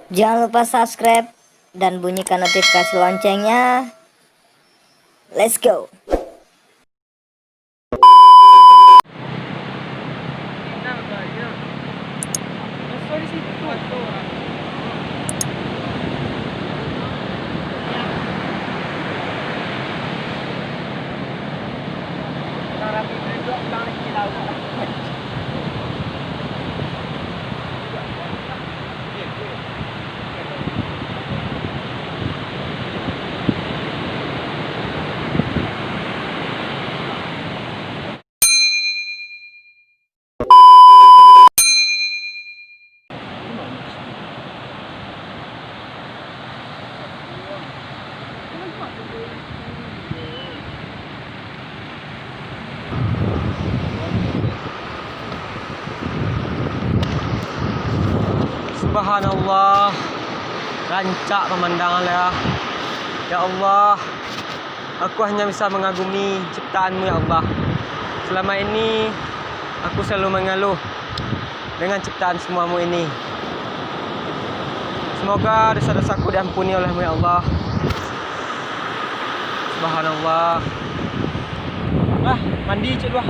Jangan lupa subscribe dan bunyikan notifikasi loncengnya. Let's go. Subhanallah, rancak pemandangan ya. Ya Allah, aku hanya bisa mengagumi ciptaanmu ya Allah. Selama ini aku selalu mengeluh dengan ciptaan semuamu ini. Semoga dosa-dosaku diampuni olehmu ya Allah. Subhanallah. Mandi cik dua.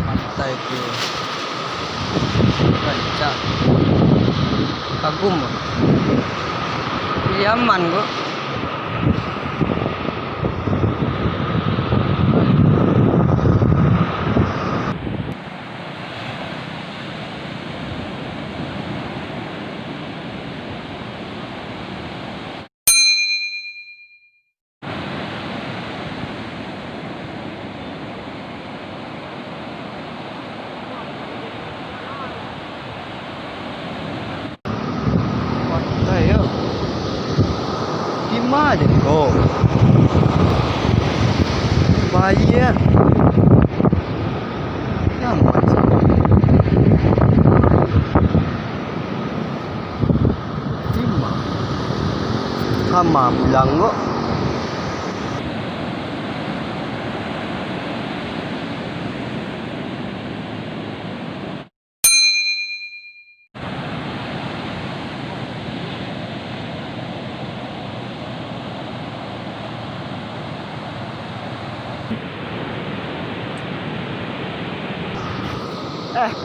Pantai itu rancak kagum Yaman kok. Ayo, gimana kok? Bahaya. Nyaman sih. Gimana? Sama bilang kok.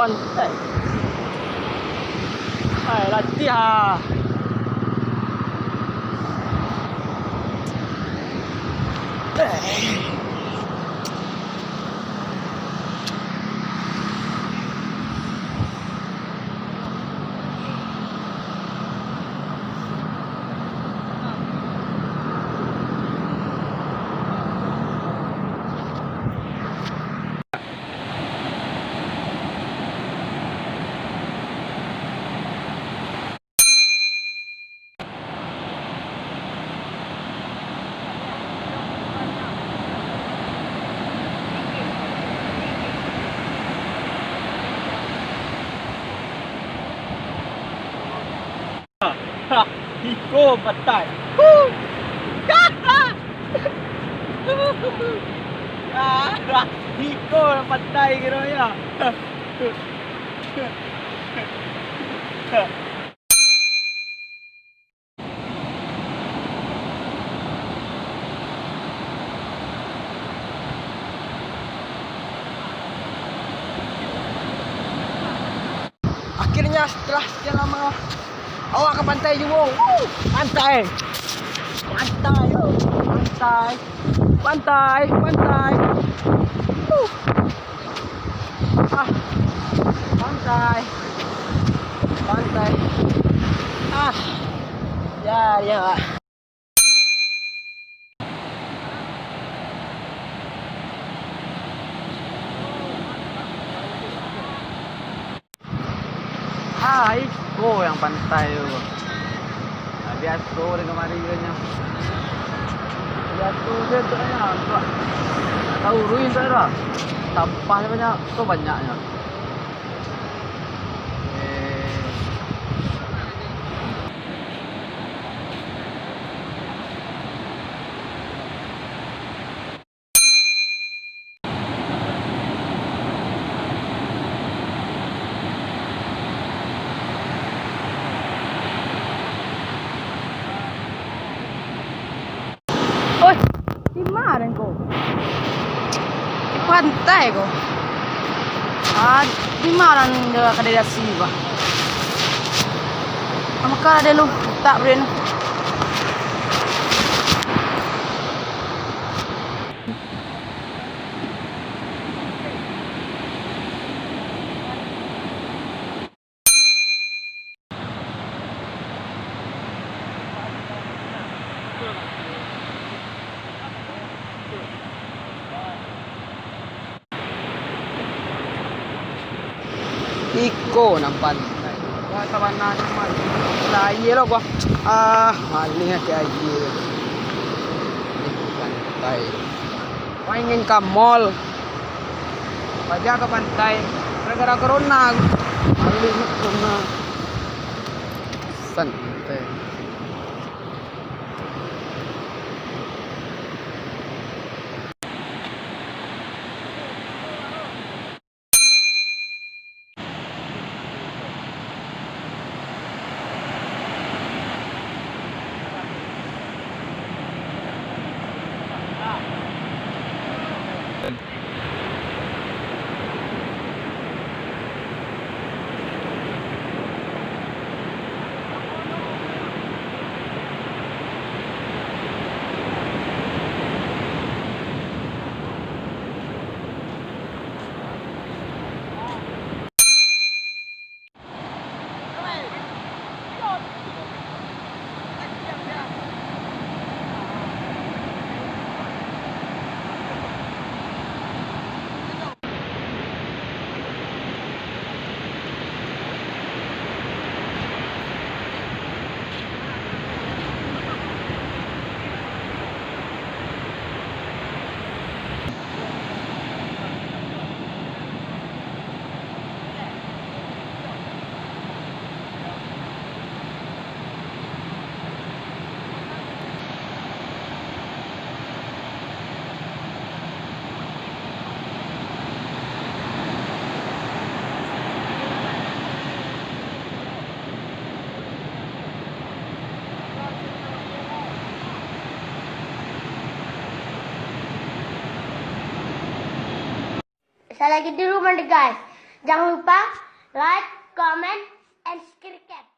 Pantai. Hai, latihan. Iko pantai. Iko pantai kira ya. Akhirnya setelah sekian lama awak ke pantai juga. Pantai. Pantai. Pantai. Pantai. Pantai. Pantai. Pantai. Ya. Iko ya. yang pantai tu. Biasa dengan marianya. Biasa dia tu banyak. Tahu ruin tak ada. Sampahnya banyak, tu banyaknya. Oi, di mana kau? Di pantai kau. Ah, di mana dia kedai nasi bah? Makan ada lu, tak beren. Iko ng pantai. Wah, taman na naman. Laye lo gua. Maling ke aye. Di pantai. Mainin ka mall. Pajak ke pantai. Gara-gara corona. Maling corona. Santai. Saya lagi di rumah deh guys. Jangan lupa like, comment, and subscribe.